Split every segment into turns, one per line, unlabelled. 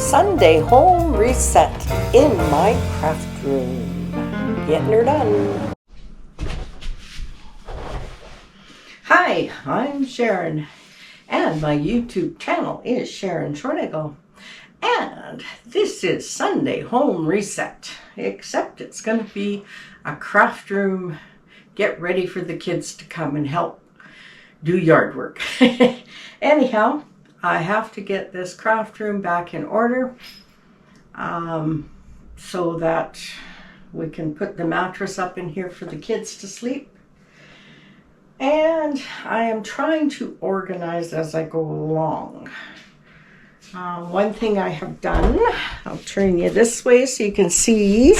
Sunday home reset in my craft room. Getting her done. Hi, I'm Sharon, and my YouTube channel is Sharon Shornegal. And this is Sunday home reset, except it's going to be a craft room. Get ready for the kids to come and help do yard work. Anyhow, I have to get this craft room back in order so that we can put the mattress up in here for the kids to sleep. And I am trying to organize as I go along. One thing I have done, I'll turn you this way so you can see,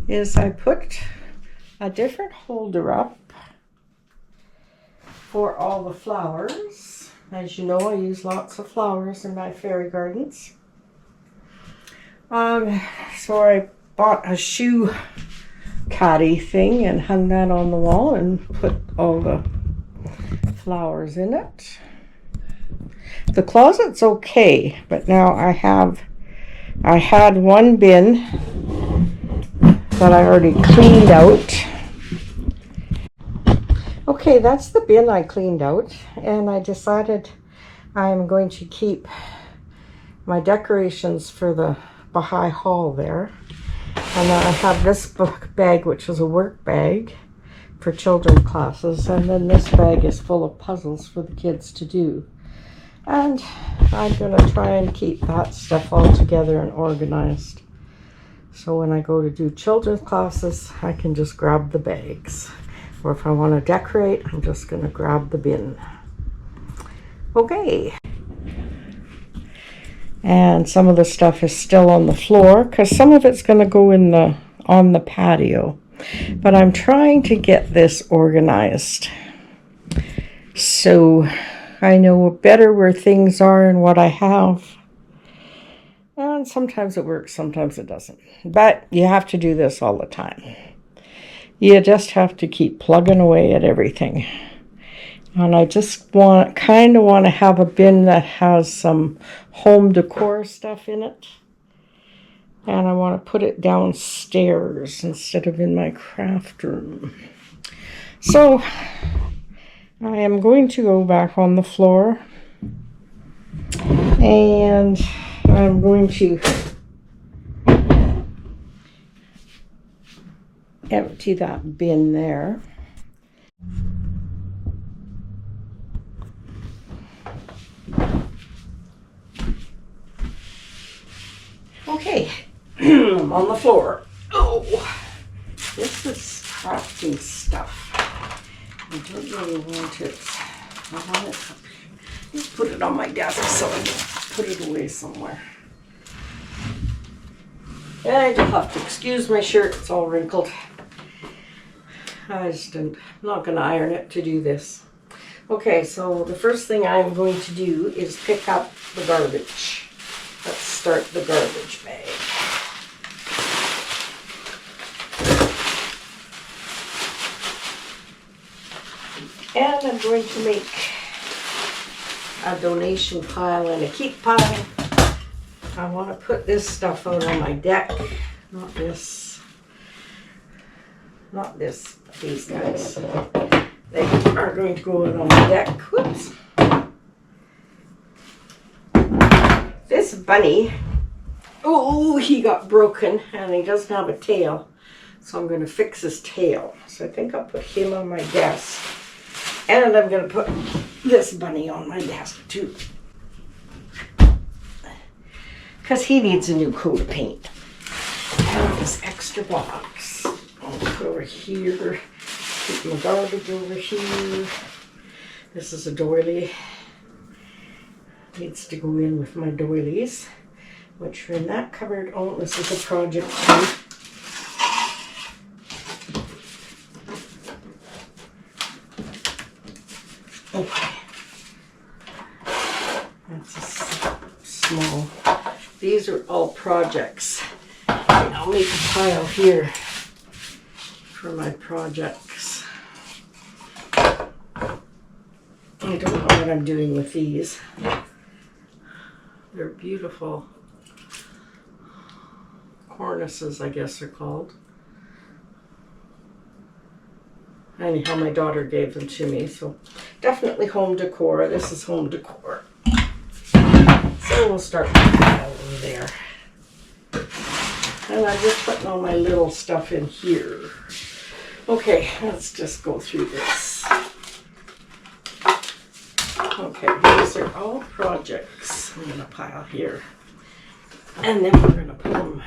is I put a different holder up for all the flowers. As you know, I use lots of flowers in my fairy gardens. So I bought a shoe caddy thing and hung that on the wall and put all the flowers in it. The closet's okay, but now I had one bin that I already cleaned out. Okay, that's the bin I cleaned out, and I decided I'm going to keep my decorations for the Baha'i Hall there. And then I have this book bag, which is a work bag for children's classes, and then this bag is full of puzzles for the kids to do. And I'm going to try and keep that stuff all together and organized. So when I go to do children's classes, I can just grab the bags. Or if I want to decorate, I'm just going to grab the bin. Okay. And some of the stuff is still on the floor because some of it's going to go on the patio. But I'm trying to get this organized so I know better where things are and what I have. And sometimes it works, sometimes it doesn't. But you have to do this all the time. You just have to keep plugging away at everything. And I just kind of want to have a bin that has some home decor stuff in it. And I want to put it downstairs instead of in my craft room. So I am going to go back on the floor. And I'm going to empty that bin there. Okay, I'm on the floor. Oh, this is crafting stuff. I don't really want it. I want it up. Let's put it on my desk so I can put it away somewhere. And you'll have to excuse my shirt, it's all wrinkled. I'm not going to iron it to do this. Okay, so the first thing I'm going to do is pick up the garbage. Let's start the garbage bag. And I'm going to make a donation pile and a keep pile. I want to put this stuff out on my deck, not this, but these guys. They are going to go out on my deck. Whoops. This bunny, oh, he got broken and he doesn't have a tail. So I'm going to fix his tail. So I think I'll put him on my desk. And I'm going to put this bunny on my desk too. Because he needs a new coat of paint. I have this extra box. I'll put over here. Keep my garbage over here. This is a doily. Needs to go in with my doilies, which are in that cupboard. Oh, this is a project too. Okay. That's a small. These are all projects. And I'll make a pile here for my projects. I don't know what I'm doing with these. They're beautiful cornices, I guess they're called. Anyhow, my daughter gave them to me, so definitely home decor. This is home decor. So we'll start putting that over there. And I'm just putting all my little stuff in here. Okay, let's just go through this. Okay, these are all projects I'm going to pile here. And then we're going to put them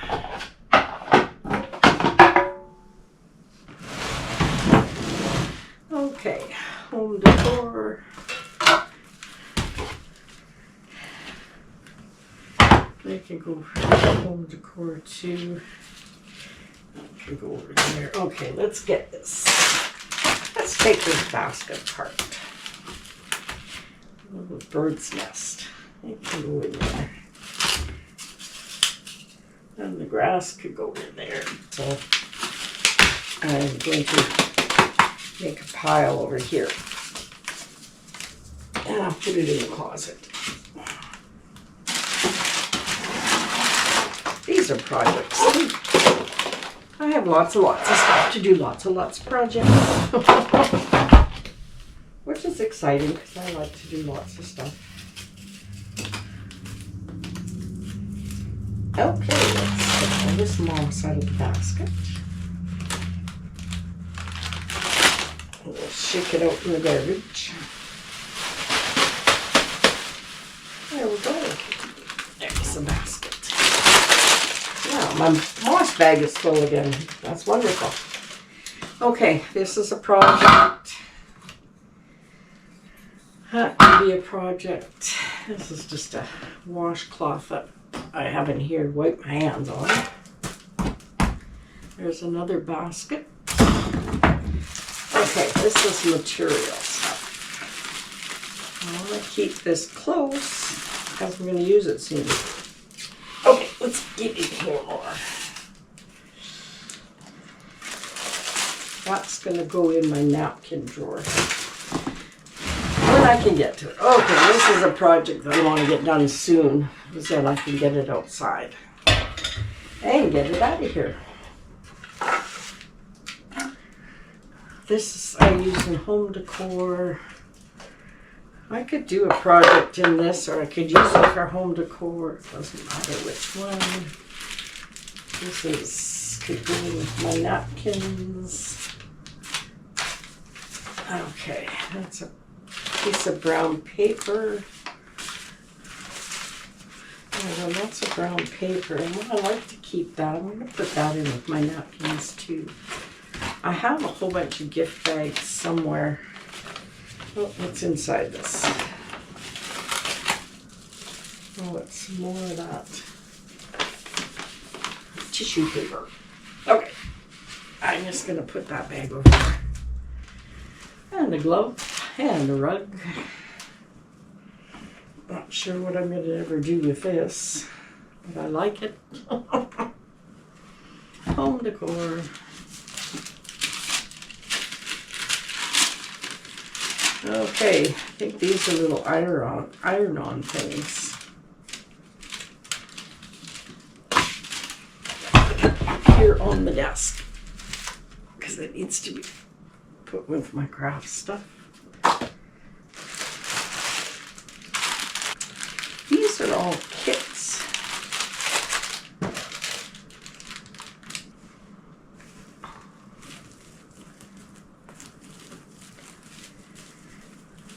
okay, home decor. They can go for home decor too. Can go over there. Okay, let's get this. Let's take this basket apart. A little bird's nest. It can go in there. And the grass could go in there. So I'm going to make a pile over here. And I'll put it in the closet. These are projects. I have lots and lots of stuff to do, lots and lots of projects. Which is exciting because I like to do lots of stuff. Okay, let's get all this moss out of the basket. We'll shake it out in the garbage. There we go. There's the basket. Now, my moss bag is full again. That's wonderful. Okay, this is a project. That could be a project. This is just a washcloth that I have in here to wipe my hands on. There's another basket. Okay, this is material stuff. I want to keep this close because I'm going to use it soon. Okay, let's get in here more. That's going to go in my napkin drawer when I can get to it. Okay, this is a project that I want to get done soon, because then I can get it outside and get it out of here. This is I use in home decor. I could do a project in this, or I could use it for home decor. It doesn't matter which one. This is could go with my napkins. Okay, that's a piece of brown paper. And lots of brown paper. And I like to keep that. I'm going to put that in with my napkins too. I have a whole bunch of gift bags somewhere. Oh, what's inside this? Oh, it's more of that tissue paper. Okay, I'm just going to put that bag over there. And a glove and a rug. Not sure what I'm going to ever do with this, but I like it. Home decor. Okay, I think these are little iron-on things. Here on the desk, because it needs to be put with my craft stuff. These are all kits.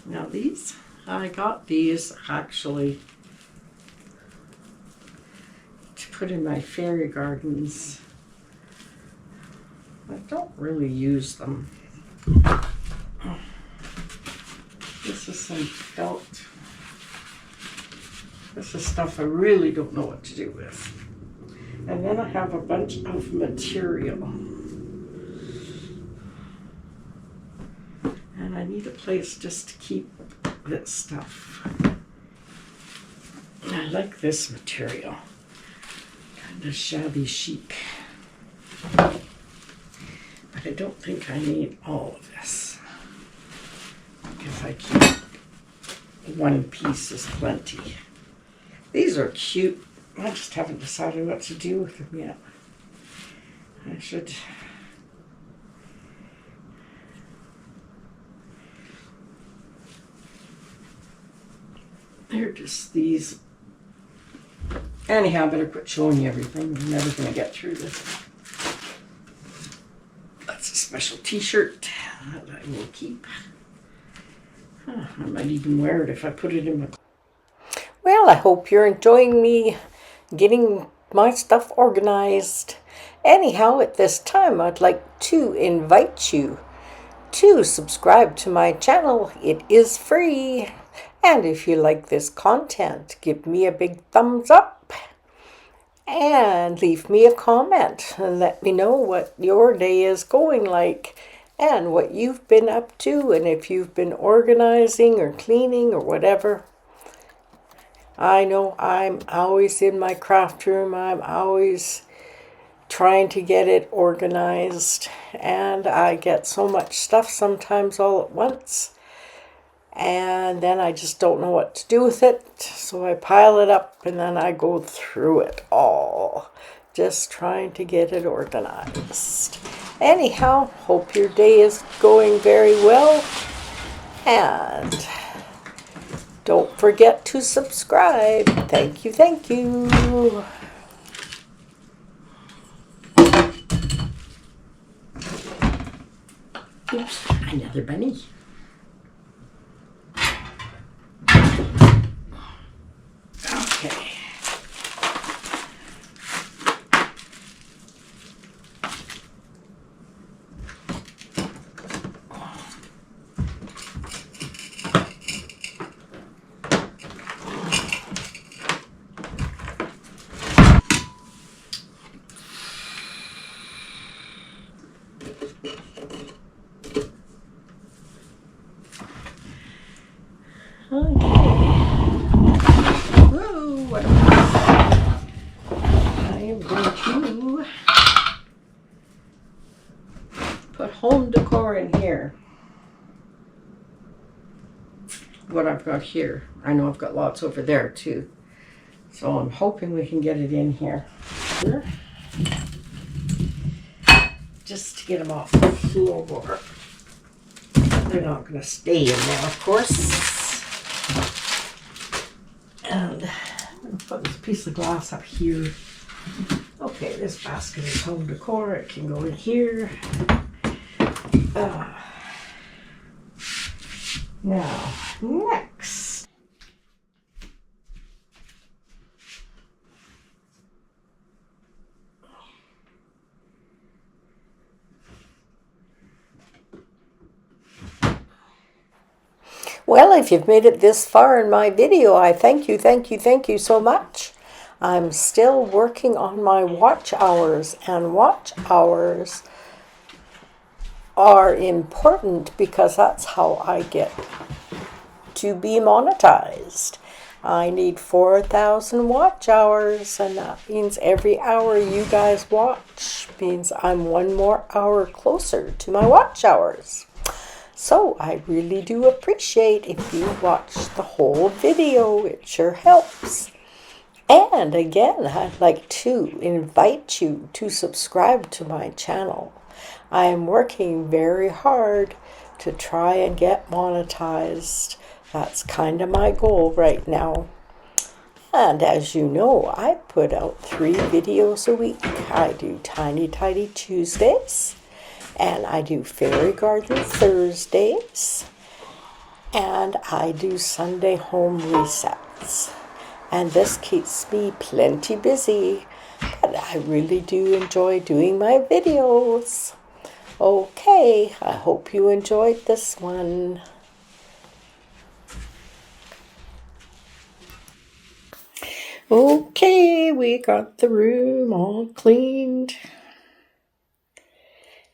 Now these, I got these actually to put in my fairy gardens. I don't really use them. This is some felt. This is stuff I really don't know what to do with. And then I have a bunch of material. And I need a place just to keep this stuff. I like this material. Kind of shabby chic. But I don't think I need all of this. If I keep one piece is plenty. These are cute. I just haven't decided what to do with them yet. I should. They're just these. Anyhow, I better quit showing you everything. I'm never going to get through this. That's a special t-shirt that I will keep. I might even wear it if I put it in my... Well, I hope you're enjoying me getting my stuff organized. Anyhow, at this time, I'd like to invite you to subscribe to my channel. It is free. And if you like this content, give me a big thumbs up and leave me a comment and let me know what your day is going like and what you've been up to, and if you've been organizing or cleaning or whatever. I know I'm always in my craft room. I'm always trying to get it organized, and I get so much stuff sometimes all at once, and then I just don't know what to do with it, so I pile it up and then I go through it all, just trying to get it organized. Anyhow, hope your day is going very well, and don't forget to subscribe. Thank you, thank you. Oops, another bunny. Okay. Whoa, what a mess. I am going to put home decor in here. What I've got here. I know I've got lots over there too. So I'm hoping we can get it in here. Just to get them off the floor. They're not going to stay in there, of course. And I'm going to put this piece of glass up here. Okay, this basket is home decor. It can go in here. Now, next. Well, if you've made it this far in my video, I thank you so much. I'm still working on my watch hours, and watch hours are important because that's how I get to be monetized. I need 4,000 watch hours, and that means every hour you guys watch means I'm one more hour closer to my watch hours. So I really do appreciate if you watch the whole video. It sure helps. And again, I'd like to invite you to subscribe to my channel. I am working very hard to try and get monetized. That's kind of my goal right now. And as you know, I put out 3 videos a week. I do Tiny Tidy Tuesdays, and I do Fairy Garden Thursdays, and I do Sunday home resets. And this keeps me plenty busy, but I really do enjoy doing my videos. Okay, I hope you enjoyed this one. Okay, we got the room all cleaned.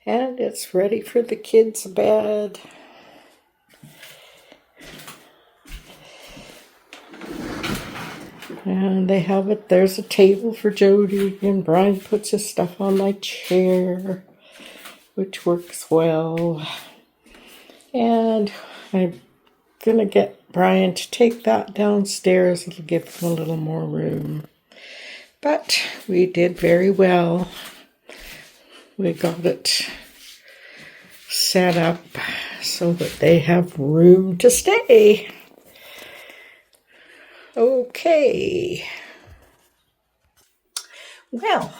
And it's ready for the kids' bed. And they have it, there's a table for Jody, and Brian puts his stuff on my chair, which works well. And I'm gonna get Brian to take that downstairs. It'll give him a little more room. But we did very well. We got it set up so that they have room to stay. Okay. Well,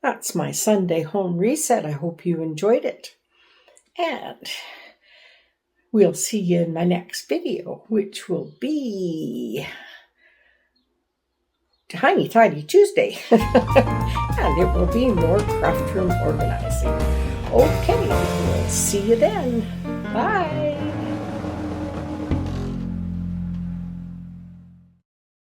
that's my Sunday home reset. I hope you enjoyed it. And we'll see you in my next video, which will be Tiny Tidy Tuesday. And it will be more craft room organizing. Okay, we'll see you then. Bye.